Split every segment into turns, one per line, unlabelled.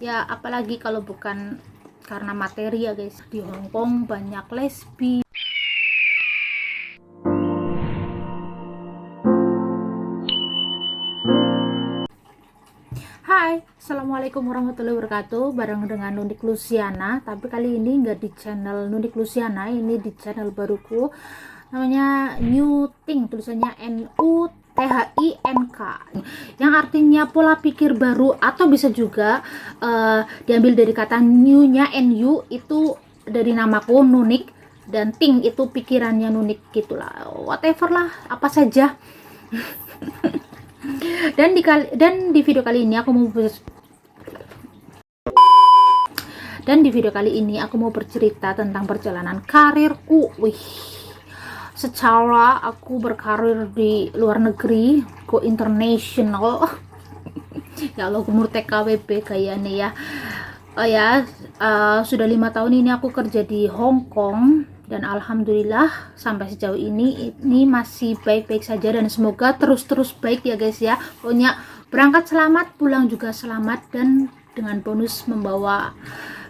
Ya, apalagi kalau bukan karena materi ya guys. Di Hong Kong banyak lesbi. Hai, Assalamualaikum warahmatullahi wabarakatuh. Bareng dengan Nunik Luciana. Tapi kali ini nggak di channel Nunik Luciana, ini di channel baruku. Namanya New Think, tulisannya NUTHINK, yang artinya pola pikir baru, atau bisa juga diambil dari kata new-nya NU, itu dari namaku Nunik, dan think itu pikirannya Nunik gitulah, whatever lah, apa saja. Dan di video kali ini aku mau bercerita tentang perjalanan karirku. Secara aku berkarir di luar negeri, go international. Ya Allah, umur TKWB kayaknya ya. Sudah 5 tahun ini aku kerja di Hong Kong, dan alhamdulillah sampai sejauh ini masih baik-baik saja, dan semoga terus-terus baik ya guys ya. Pokoknya berangkat selamat, pulang juga selamat, dan dengan bonus membawa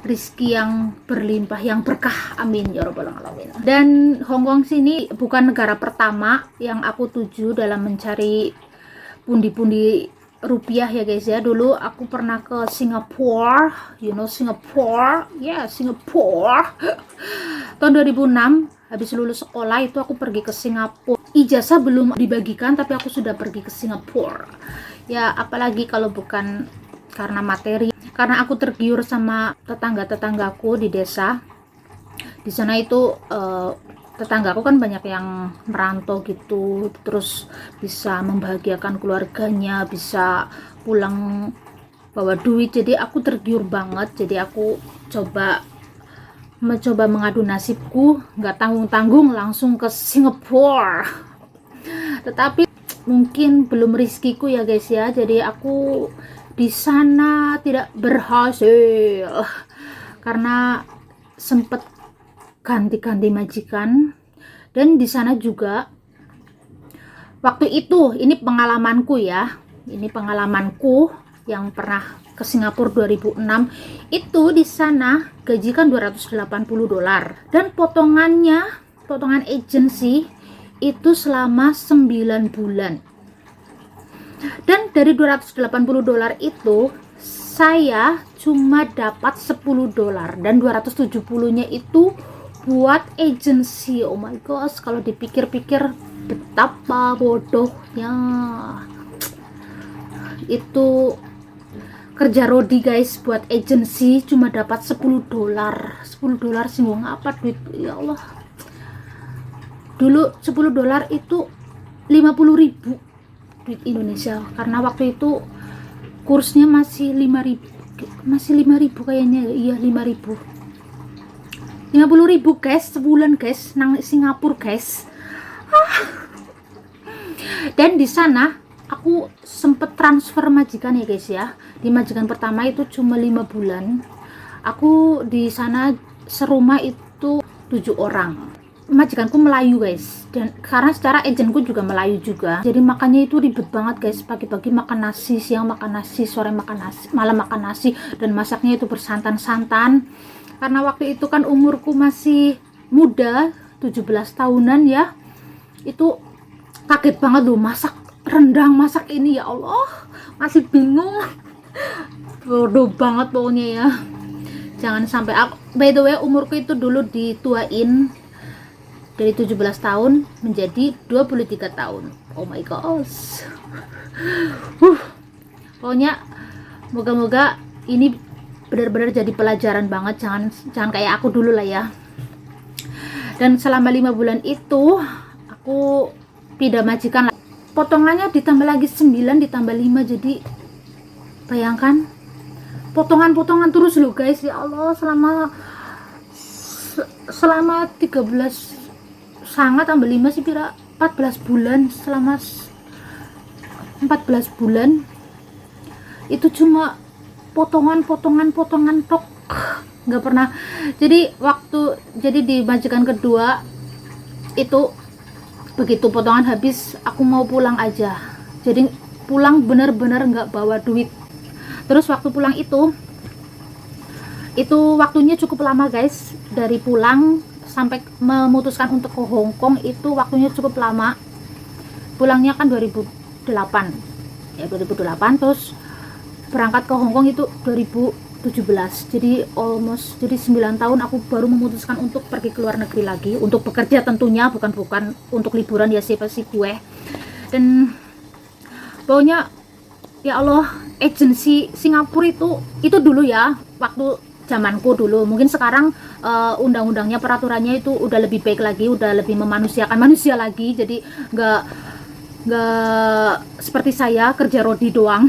rizki yang berlimpah, yang berkah, amin ya robbal alamin. Dan Hong Kong sini bukan negara pertama yang aku tuju dalam mencari pundi-pundi rupiah ya guys ya. Dulu aku pernah ke Singapura, Singapura, Singapura. Tahun 2006 habis lulus sekolah itu aku pergi ke Singapura. Ijazah belum dibagikan tapi aku sudah pergi ke Singapura. Ya, apalagi kalau bukan karena materi, karena aku tergiur sama tetangga-tetanggaku di desa. Di sana itu tetanggaku kan banyak yang merantau gitu, terus bisa membahagiakan keluarganya, bisa pulang bawa duit. Jadi aku tergiur banget, jadi aku mencoba mengadu nasibku, nggak tanggung-tanggung langsung ke Singapura. Tetapi mungkin belum rizkiku ya guys ya, jadi aku di sana tidak berhasil karena sempet ganti-ganti majikan. Dan di sana juga waktu itu, ini pengalamanku yang pernah ke Singapura 2006. Itu di sana gaji kan $280, dan potongan agensi itu selama 9 bulan. Dan dari $280 itu saya cuma dapat $10, dan 270-nya itu buat agensi. Oh my gosh, kalau dipikir-pikir betapa bodohnya itu kerja Rodi guys. Buat agensi cuma dapat $10. Singgung apa duit, ya Allah. Dulu $10 itu 50.000 duit Indonesia, karena waktu itu kursnya masih 5.000 kayaknya. Iya, 50.000 guys sebulan guys nang Singapura guys. Dan di sana aku sempet transfer majikan ya guys ya. Di majikan pertama itu cuma 5 bulan. Aku di sana serumah itu 7 orang. Majikanku Melayu guys, dan karena secara agenku juga Melayu juga, jadi makannya itu ribet banget guys. Pagi-pagi makan nasi, siang makan nasi, sore makan nasi, malam makan nasi, dan masaknya itu bersantan-santan. Karena waktu itu kan umurku masih muda, 17 tahunan ya, itu kaget banget loh, masak rendang, masak ini, ya Allah, masih bingung. Bodoh banget pokoknya ya. Jangan sampai by the way, umurku itu dulu dituain dari 17 tahun menjadi 23 tahun. Oh my gosh. Pokoknya moga-moga ini benar-benar jadi pelajaran banget. Jangan kayak aku dulu lah ya. Dan selama 5 bulan itu aku pindah majikan. Potongannya ditambah lagi 9, ditambah 5, jadi bayangkan potongan-potongan terus loh guys. Ya Allah, selama 13 sangat tambah 5 sih, kira 14 bulan. Selama 14 bulan itu cuma potongan tok, nggak pernah. Jadi di majikan kedua itu, begitu potongan habis aku mau pulang aja, jadi pulang bener-bener nggak bawa duit. Terus waktu pulang itu Itu waktunya cukup lama guys, dari pulang sampai memutuskan untuk ke Hong Kong itu waktunya cukup lama. Pulangnya kan 2008 ya, 2008, terus berangkat ke Hong Kong itu 2017. Jadi almost, jadi 9 tahun aku baru memutuskan untuk pergi ke luar negeri lagi, untuk bekerja tentunya, bukan untuk liburan ya, siapa sih gue. Dan pokoknya ya Allah, agensi Singapura itu dulu ya, waktu zamanku dulu. Mungkin sekarang undang-undangnya, peraturannya itu udah lebih baik lagi, udah lebih memanusiakan manusia lagi, jadi nggak seperti saya kerja rodi doang.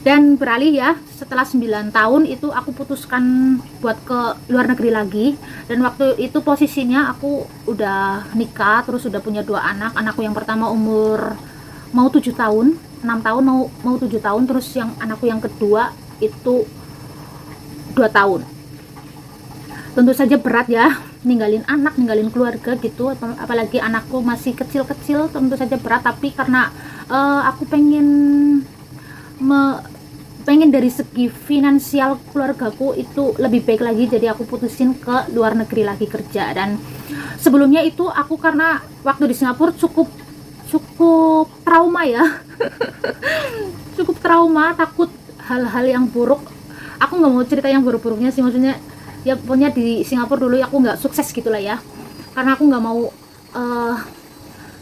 Dan beralih ya, setelah 9 tahun itu aku putuskan buat ke luar negeri lagi. Dan waktu itu posisinya aku udah nikah, terus udah punya 2 anak. Anakku yang pertama umur mau 7 tahun, 6 tahun mau 7 tahun, terus yang anakku yang kedua itu 2 tahun. Tentu saja berat ya, ninggalin anak, ninggalin keluarga gitu, apalagi anakku masih kecil-kecil, tentu saja berat. Tapi karena aku pengen dari segi finansial keluargaku itu lebih baik lagi, jadi aku putusin ke luar negeri lagi kerja. Dan sebelumnya itu aku, karena waktu di Singapura cukup trauma ya cukup trauma, takut hal-hal yang buruk. Aku nggak mau cerita yang buruk-buruknya sih, maksudnya ya pokoknya di Singapura dulu aku nggak sukses gitulah ya, karena aku nggak mau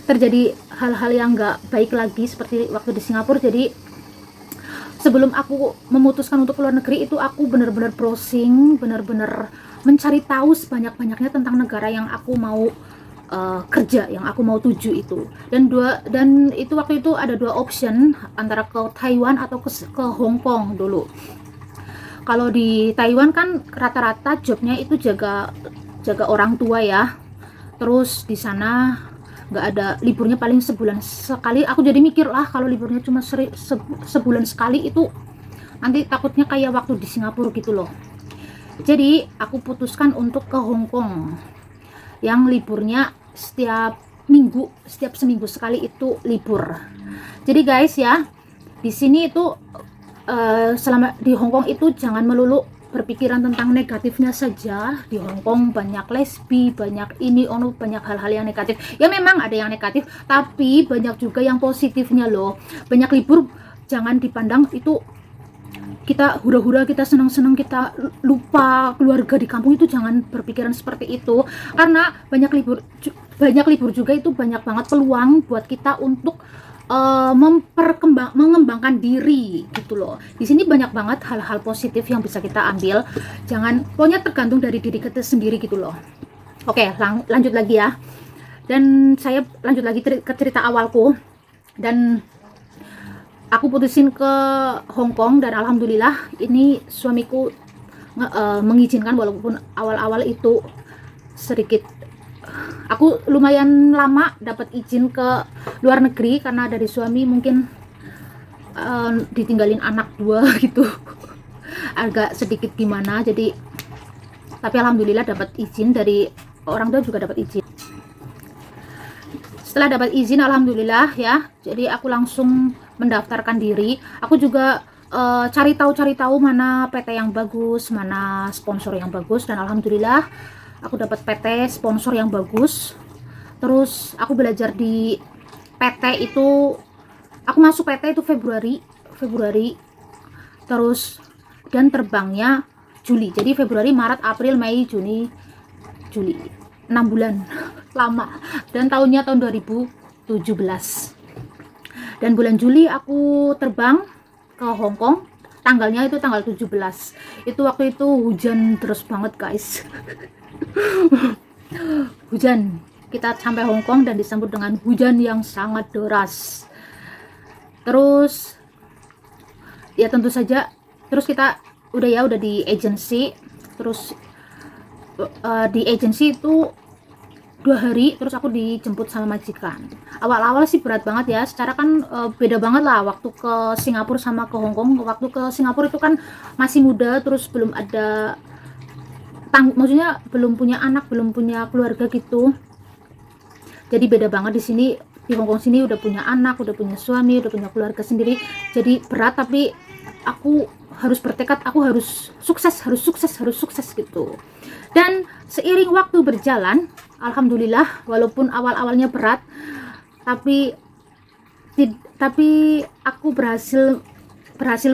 terjadi hal-hal yang nggak baik lagi seperti waktu di Singapura. Jadi sebelum aku memutuskan untuk keluar negeri itu, aku benar-benar browsing, benar-benar mencari tahu sebanyak-banyaknya tentang negara yang aku mau kerja, yang aku mau tuju itu. Dan itu waktu itu ada 2 option, antara ke Taiwan atau ke Hong Kong dulu. Kalau di Taiwan kan rata-rata jobnya itu jaga orang tua ya, terus di sana nggak ada liburnya, paling sebulan sekali. Aku jadi mikir lah, kalau liburnya cuma sebulan sekali itu nanti takutnya kayak waktu di Singapura gitu loh. Jadi aku putuskan untuk ke Hong Kong yang liburnya setiap seminggu sekali itu libur. Jadi guys ya, di sini itu selama di Hong Kong itu jangan melulu berpikiran tentang negatifnya saja. Di Hong Kong banyak lesbi, banyak ini banyak hal-hal yang negatif. Ya memang ada yang negatif, tapi banyak juga yang positifnya loh. Banyak libur jangan dipandang itu kita hura-hura, kita senang-senang, kita lupa keluarga di kampung. Itu jangan berpikiran seperti itu, karena banyak libur juga itu banyak banget peluang buat kita untuk mengembangkan diri gitu loh. Di sini banyak banget hal-hal positif yang bisa kita ambil. Jangan, pokoknya tergantung dari diri kita sendiri gitu loh. Oke, lanjut lagi ya. Dan saya lanjut lagi ke cerita awalku. Dan aku putusin ke Hong Kong, dan alhamdulillah ini suamiku mengizinkan, walaupun awal-awal itu sedikit, aku lumayan lama dapat izin ke luar negeri karena dari suami mungkin ditinggalin anak 2 gitu agak sedikit gimana. Jadi tapi alhamdulillah dapat izin, dari orang tua juga dapat izin. Setelah dapat izin alhamdulillah ya, jadi aku langsung mendaftarkan diri. Aku juga cari tahu mana PT yang bagus, mana sponsor yang bagus, dan alhamdulillah aku dapat PT sponsor yang bagus. Terus aku belajar di PT itu, aku masuk PT itu Februari, terus dan terbangnya Juli. Jadi Februari, Maret, April, Mei, Juni, Juli, 6 bulan lama. Dan tahunnya tahun 2017. Dan bulan Juli aku terbang ke Hong Kong. Tanggalnya itu tanggal 17. Itu waktu itu hujan terus banget guys. Hujan. Kita sampai Hong Kong dan disambut dengan hujan yang sangat deras. Terus ya tentu saja, terus kita udah di agensi. Terus di agensi itu 2 hari, terus aku dijemput sama majikan. Awal-awal sih berat banget ya, secara kan beda banget lah waktu ke Singapura sama ke Hong Kong. Waktu ke Singapura itu kan masih muda, terus belum ada maksudnya belum punya anak, belum punya keluarga gitu. Jadi beda banget. Di sini, di Hong Kong sini udah punya anak, udah punya suami, udah punya keluarga sendiri. Jadi berat, tapi aku harus bertekad, aku harus sukses gitu. Dan seiring waktu berjalan, alhamdulillah, walaupun awal-awalnya berat, tapi aku berhasil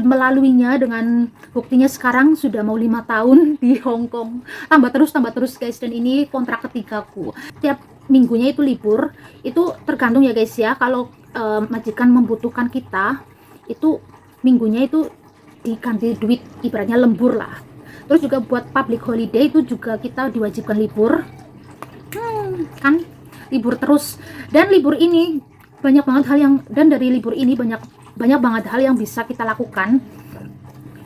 melaluinya. Dengan buktinya sekarang sudah mau 5 tahun di Hong Kong. Tambah terus guys, dan ini kontrak ketigaku. Tiap minggunya itu libur, itu tergantung ya guys ya. Kalau majikan membutuhkan kita, itu minggunya itu diganti duit, ibaratnya lembur lah. Terus juga buat public holiday itu juga kita diwajibkan libur, kan libur terus. Dan libur ini banyak banget hal yang, dan dari libur ini banyak banget hal yang bisa kita lakukan.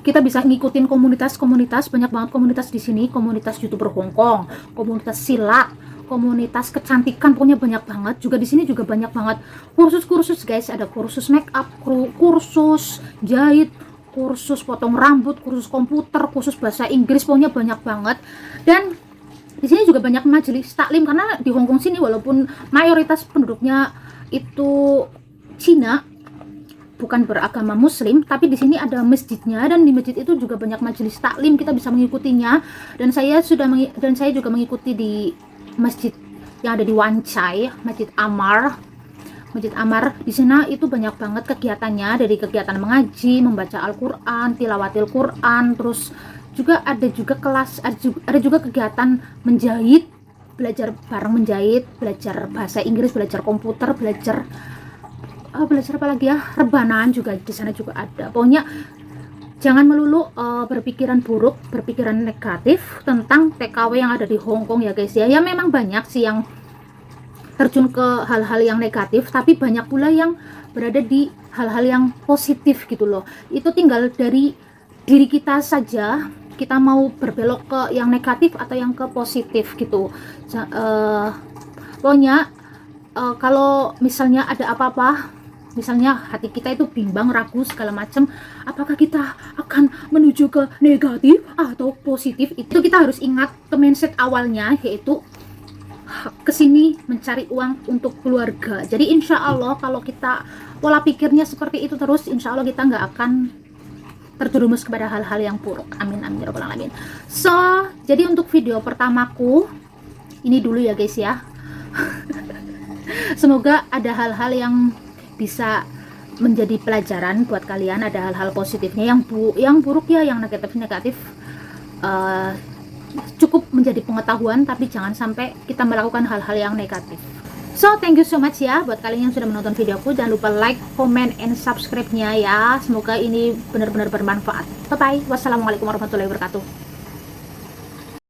Kita bisa ngikutin komunitas, banyak banget komunitas di sini, komunitas YouTuber Hong Kong, komunitas silat, komunitas kecantikan, pokoknya banyak banget. Juga di sini juga banyak banget kursus guys, ada kursus make up, kursus jahit, kursus potong rambut, kursus komputer, kursus bahasa Inggris, pokoknya banyak banget. Dan di sini juga banyak majelis taklim, karena di Hong Kong sini walaupun mayoritas penduduknya itu Cina, bukan beragama Muslim, tapi di sini ada masjidnya, dan di masjid itu juga banyak majelis taklim, kita bisa mengikutinya. Dan saya juga mengikuti di masjid yang ada di Wan Chai, Masjid Amar. Di sana itu banyak banget kegiatannya, dari kegiatan mengaji, membaca Al-Quran, tilawatil Quran, terus juga ada kelas, ada juga kegiatan menjahit, belajar bareng menjahit, belajar bahasa Inggris, belajar komputer, belajar apa lagi ya, rebanan juga di sana juga ada. Pokoknya jangan melulu berpikiran buruk, berpikiran negatif tentang TKW yang ada di Hong Kong ya guys ya. Ya memang banyak sih yang terjun ke hal-hal yang negatif, tapi banyak pula yang berada di hal-hal yang positif gitu loh. Itu tinggal dari diri kita saja, kita mau berbelok ke yang negatif atau yang ke positif gitu. Pokoknya kalau misalnya ada apa-apa, misalnya hati kita itu bimbang, ragu segala macam, apakah kita akan menuju ke negatif atau positif, itu kita harus ingat ke mindset awalnya, yaitu kesini mencari uang untuk keluarga. Jadi insya Allah kalau kita pola pikirnya seperti itu terus, insya Allah kita nggak akan terjerumus kepada hal-hal yang buruk. Amin amin ya rabbal alamin. So jadi untuk video pertamaku ini dulu ya guys ya. Semoga ada hal-hal yang bisa menjadi pelajaran buat kalian, ada hal-hal positifnya. Yang buruk ya, yang negatif cukup menjadi pengetahuan, tapi jangan sampai kita melakukan hal-hal yang negatif. So thank you so much ya buat kalian yang sudah menonton videoku. Jangan lupa like, comment, and subscribe-nya ya. Semoga ini benar-benar bermanfaat. Bye bye. Wassalamualaikum warahmatullahi wabarakatuh.